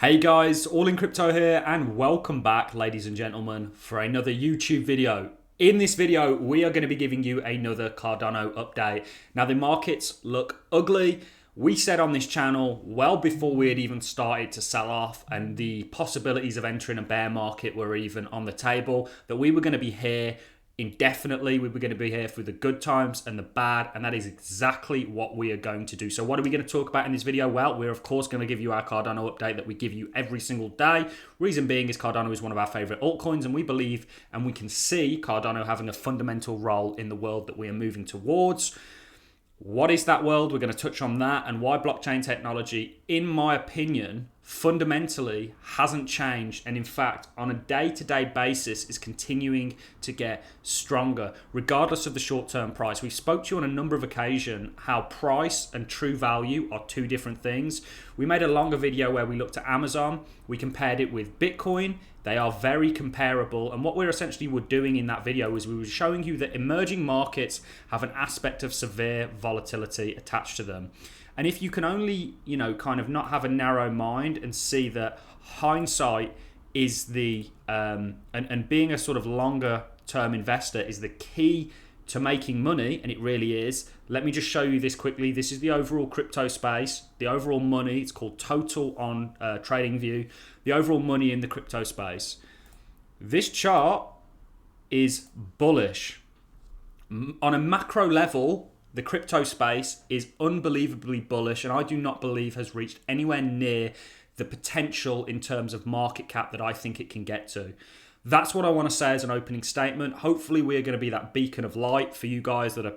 Hey guys, All in Crypto here and welcome back, ladies and gentlemen, for another YouTube video. In this video, we are going to be giving you another Cardano update. Now the markets look ugly. We said on this channel, well before we had even started to sell off and the possibilities of entering a bear market were even on the table, that we were going to be here indefinitely. We were going to be here for the good times and the bad, and that is exactly what we are going to do. So what are we going to talk about in this video? Well, we're of course going to give you our Cardano update that we give you every single day. Reason being is Cardano is one of our favorite altcoins, and we believe and we can see Cardano having a fundamental role in the world that we are moving towards. What is that world? We're going to touch on that and why blockchain technology, in my opinion, fundamentally hasn't changed, and in fact on a day-to-day basis is continuing to get stronger regardless of the short-term price. We spoke to you on a number of occasions how price and true value are two different things. We made a longer video where we looked at Amazon, we compared it with Bitcoin. They are very comparable, and what we're essentially doing in that video is we were showing you that emerging markets have an aspect of severe volatility attached to them. And if you can only, kind of not have a narrow mind and see that hindsight is the, and being a sort of longer term investor is the key to making money, and it really is. Let me just show you this quickly. This is the overall crypto space, the overall money. It's called total on TradingView, the overall money in the crypto space. This chart is bullish. On a macro level, the crypto space is unbelievably bullish, and I do not believe has reached anywhere near the potential in terms of market cap that I think it can get to. That's what I want to say as an opening statement. Hopefully we are going to be that beacon of light for you guys that are,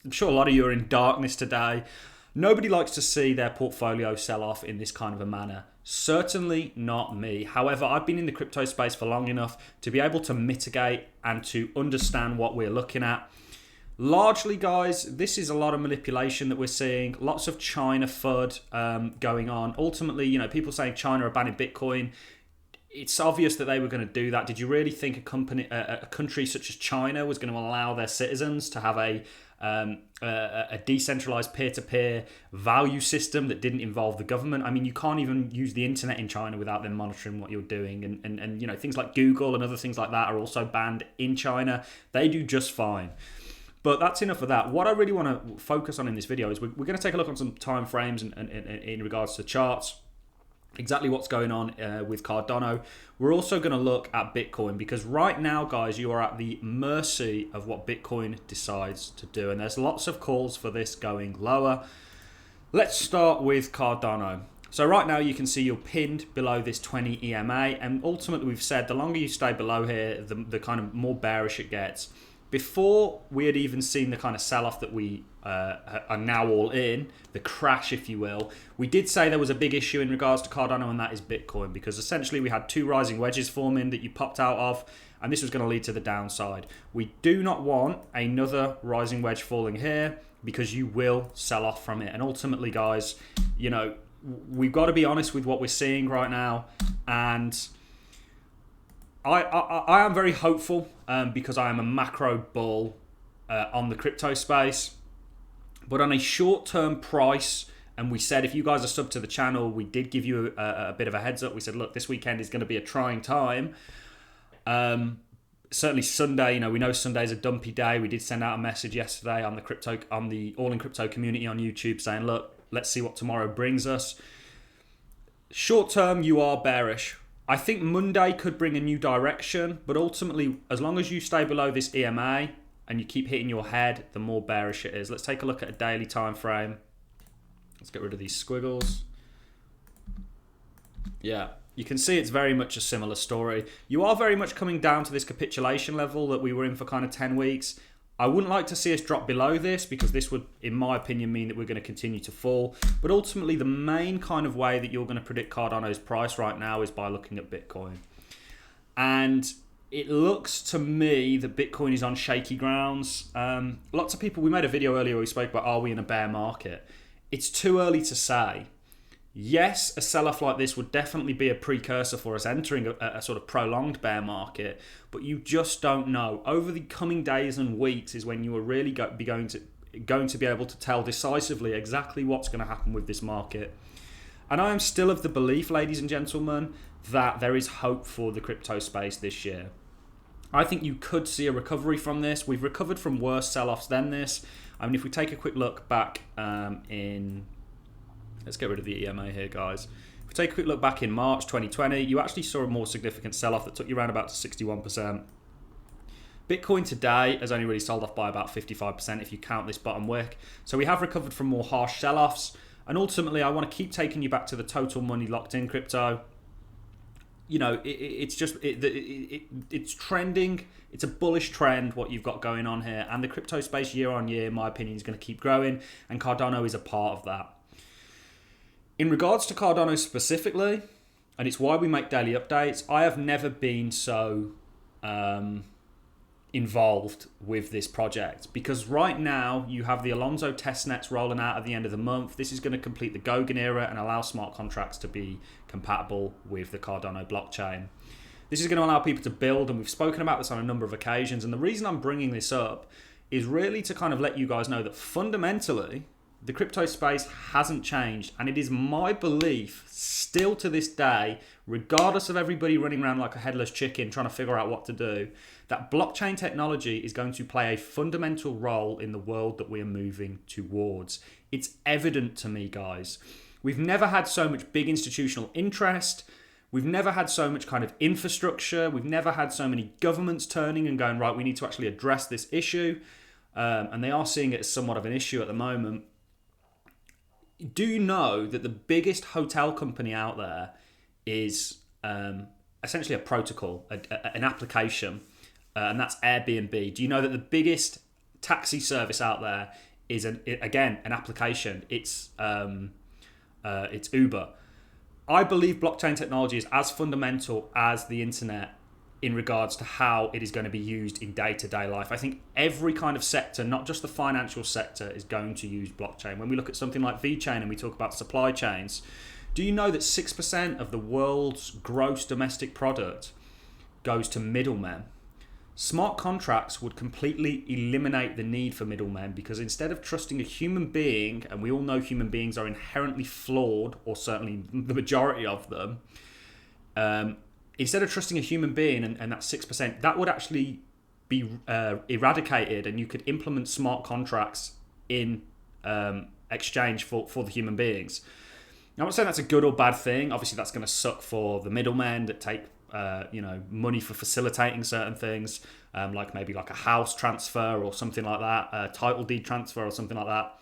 I'm sure a lot of you are in darkness today. Nobody likes to see their portfolio sell off in this kind of a manner. Certainly not me. However, I've been in the crypto space for long enough to be able to mitigate and to understand what we're looking at. Largely, guys, this is a lot of manipulation that we're seeing. Lots of China FUD going on. Ultimately, people saying China are banning Bitcoin. It's obvious that they were going to do that. Did you really think a country such as China was going to allow their citizens to have a decentralized peer-to-peer value system that didn't involve the government? I mean, you can't even use the internet in China without them monitoring what you're doing. And things like Google and other things like that are also banned in China. They do just fine. But that's enough of that. What I really want to focus on in this video is we're going to take a look on some time frames and in regards to charts, exactly what's going on with Cardano. We're also going to look at Bitcoin, because right now, guys, you are at the mercy of what Bitcoin decides to do. And there's lots of calls for this going lower. Let's start with Cardano. So right now you can see you're pinned below this 20 EMA. And ultimately we've said the longer you stay below here, the kind of more bearish it gets. Before we had even seen the kind of sell-off that we are now all in, the crash, if you will, we did say there was a big issue in regards to Cardano, and that is Bitcoin, because essentially we had two rising wedges forming that you popped out of, and this was going to lead to the downside. We do not want another rising wedge falling here, because you will sell off from it. And ultimately, guys, we've got to be honest with what we're seeing right now, and I am very hopeful because I am a macro bull on the crypto space. But on a short-term price, and we said if you guys are sub to the channel, we did give you a bit of a heads up. We said, look, this weekend is going to be a trying time. Certainly Sunday, we know Sunday's a dumpy day. We did send out a message yesterday on the All in Crypto community on YouTube saying, look, let's see what tomorrow brings us. Short-term, you are bearish. I think Monday could bring a new direction, but ultimately, as long as you stay below this EMA and you keep hitting your head, the more bearish it is. Let's take a look at a daily time frame. Let's get rid of these squiggles. Yeah, you can see it's very much a similar story. You are very much coming down to this capitulation level that we were in for kind of 10 weeks. I wouldn't like to see us drop below this, because this would, in my opinion, mean that we're going to continue to fall. But ultimately, the main kind of way that you're going to predict Cardano's price right now is by looking at Bitcoin. And it looks to me that Bitcoin is on shaky grounds. Lots of people, we made a video earlier where we spoke about, are we in a bear market? It's too early to say. Yes, a sell-off like this would definitely be a precursor for us entering a sort of prolonged bear market, but you just don't know. Over the coming days and weeks is when you are really going to be able to tell decisively exactly what's going to happen with this market. And I am still of the belief, ladies and gentlemen, that there is hope for the crypto space this year. I think you could see a recovery from this. We've recovered from worse sell-offs than this. I mean, if we take a quick look back let's get rid of the EMA here, guys. If we take a quick look back in March 2020, you actually saw a more significant sell-off that took you around about to 61%. Bitcoin today has only really sold off by about 55% if you count this bottom wick. So we have recovered from more harsh sell-offs. And ultimately, I want to keep taking you back to the total money locked in crypto. You know, it's trending. It's a bullish trend, what you've got going on here. And the crypto space year on year, in my opinion, is going to keep growing. And Cardano is a part of that. In regards to Cardano specifically, and it's why we make daily updates, I have never been so involved with this project, because right now you have the Alonzo testnets rolling out at the end of the month. This is going to complete the Goguen era and allow smart contracts to be compatible with the Cardano blockchain. This is going to allow people to build, and we've spoken about this on a number of occasions, and the reason I'm bringing this up is really to kind of let you guys know that fundamentally the crypto space hasn't changed, and it is my belief still to this day, regardless of everybody running around like a headless chicken trying to figure out what to do, that blockchain technology is going to play a fundamental role in the world that we are moving towards. It's evident to me, guys. We've never had so much big institutional interest. We've never had so much kind of infrastructure. We've never had so many governments turning and going, right, we need to actually address this issue. And they are seeing it as somewhat of an issue at the moment. Do you know that the biggest hotel company out there is essentially a protocol, an application, and that's Airbnb? Do you know that the biggest taxi service out there is, an application? It's Uber. I believe blockchain technology is as fundamental as the internet in regards to how it is going to be used in day-to-day life. I think every kind of sector, not just the financial sector, is going to use blockchain. When we look at something like VeChain and we talk about supply chains, do you know that 6% of the world's gross domestic product goes to middlemen? Smart contracts would completely eliminate the need for middlemen, because instead of trusting a human being, and we all know human beings are inherently flawed, or certainly the majority of them, instead of trusting a human being and that 6%, that would actually be eradicated, and you could implement smart contracts in exchange for the human beings. Now, I'm not saying that's a good or bad thing. Obviously, that's going to suck for the middlemen that take money for facilitating certain things, like maybe like a house transfer or something like that, a title deed transfer or something like that.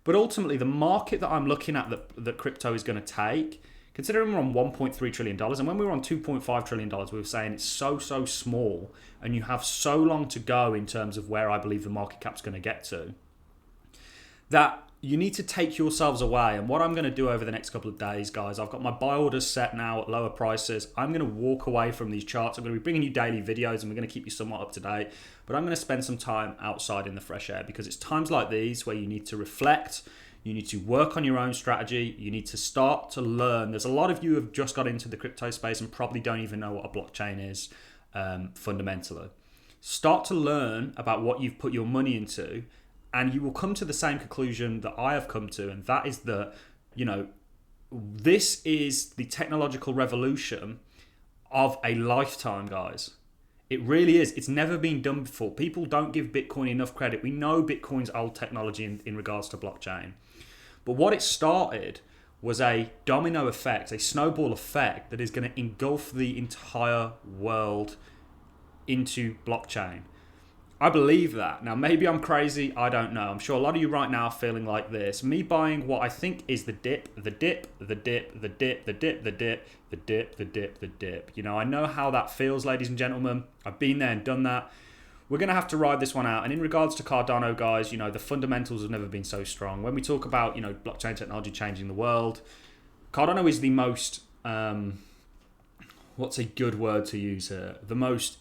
But ultimately, the market that I'm looking at that crypto is going to take, considering we're on $1.3 trillion, and when we were on $2.5 trillion, we were saying it's so small, and you have so long to go in terms of where I believe the market cap's going to get to, that you need to take yourselves away. And what I'm going to do over the next couple of days, guys, I've got my buy orders set now at lower prices. I'm going to walk away from these charts. I'm going to be bringing you daily videos, and we're going to keep you somewhat up to date. But I'm going to spend some time outside in the fresh air, because it's times like these where you need to reflect. You need to work on your own strategy. You need to start to learn. There's a lot of you who have just got into the crypto space and probably don't even know what a blockchain is fundamentally. Start to learn about what you've put your money into, and you will come to the same conclusion that I have come to, and that is that, this is the technological revolution of a lifetime, guys. It really is. It's never been done before. People don't give Bitcoin enough credit. We know Bitcoin's old technology in regards to blockchain. But what it started was a domino effect, a snowball effect that is going to engulf the entire world into blockchain. I believe that. Now, maybe I'm crazy. I don't know. I'm sure a lot of you right now are feeling like this. Me buying what I think is the dip. I know how that feels, ladies and gentlemen. I've been there and done that. We're going to have to ride this one out. And in regards to Cardano, guys, the fundamentals have never been so strong. When we talk about, blockchain technology changing the world, Cardano is the most, what's a good word to use here? The most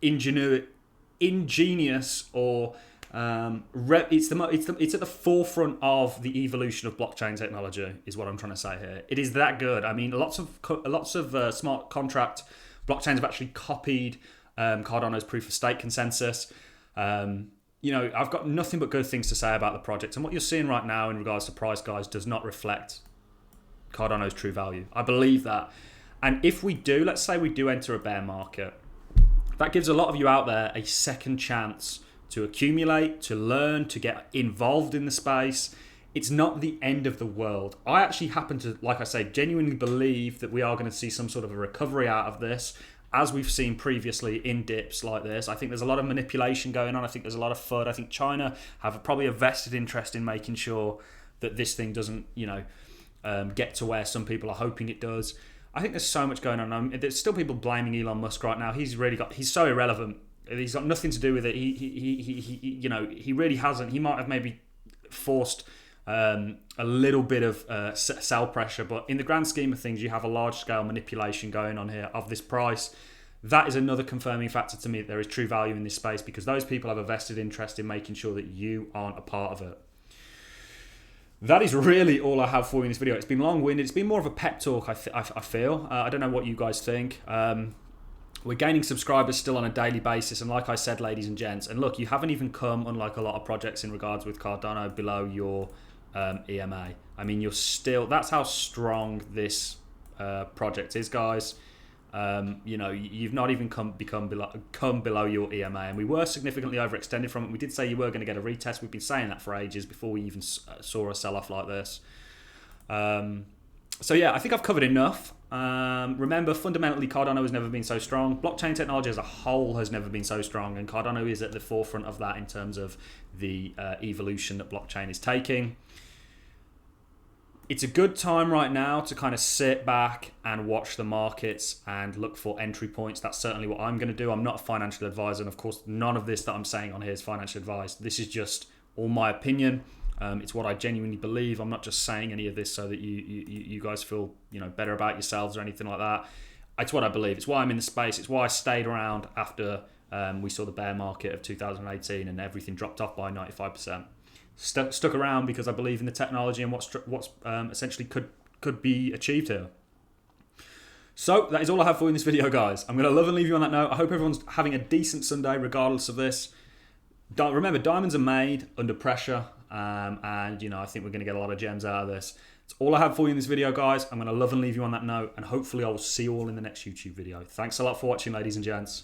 ingenious, or it's at the forefront of the evolution of blockchain technology, is what I'm trying to say here. It is that good. I mean, lots of smart contract blockchains have actually copied Cardano's proof of stake consensus. I've got nothing but good things to say about the project, and what you're seeing right now in regards to price, guys, does not reflect Cardano's true value. I believe that. And if we do, let's say we do enter a bear market, that gives a lot of you out there a second chance to accumulate, to learn, to get involved in the space. It's not the end of the world. I actually happen to, like I say, genuinely believe that we are going to see some sort of a recovery out of this, as we've seen previously in dips like this. I think there's a lot of manipulation going on. I think there's a lot of FUD. I think China have probably a vested interest in making sure that this thing doesn't, get to where some people are hoping it does. I think there's so much going on. There's still people blaming Elon Musk right now. He's so irrelevant. He's got nothing to do with it. He really hasn't. He might have maybe forced a little bit of sell pressure, but in the grand scheme of things, you have a large scale manipulation going on here of this price. That is another confirming factor to me that there is true value in this space, because those people have a vested interest in making sure that you aren't a part of it. That is really all I have for you in this video. It's been long-winded. It's been more of a pep talk, I feel. I don't know what you guys think. We're gaining subscribers still on a daily basis, and like I said, ladies and gents, and look, you haven't even come, unlike a lot of projects in regards with Cardano, below your EMA. I mean, you're still, that's how strong this project is, guys. You've not even come below your EMA, and we were significantly overextended from it. We did say you were going to get a retest. We've been saying that for ages before we even saw a sell-off like this. So yeah, I think I've covered enough. Remember, fundamentally, Cardano has never been so strong. Blockchain technology as a whole has never been so strong, and Cardano is at the forefront of that in terms of the evolution that blockchain is taking. It's a good time right now to kind of sit back and watch the markets and look for entry points. That's certainly what I'm going to do. I'm not a financial advisor, and of course, none of this that I'm saying on here is financial advice. This is just all my opinion. It's what I genuinely believe. I'm not just saying any of this so that you guys feel better about yourselves or anything like that. It's what I believe. It's why I'm in the space. It's why I stayed around after we saw the bear market of 2018 and everything dropped off by 95%. Stuck around because I believe in the technology and what's essentially could be achieved here. So that is all I have for you in this video, guys. I'm going to love and leave you on that note. I hope everyone's having a decent Sunday regardless of this. Remember, diamonds are made under pressure, and I think we're going to get a lot of gems out of this. That's all I have for you in this video, guys. I'm going to love and leave you on that note, and hopefully I will see you all in the next YouTube video. Thanks a lot for watching, ladies and gents.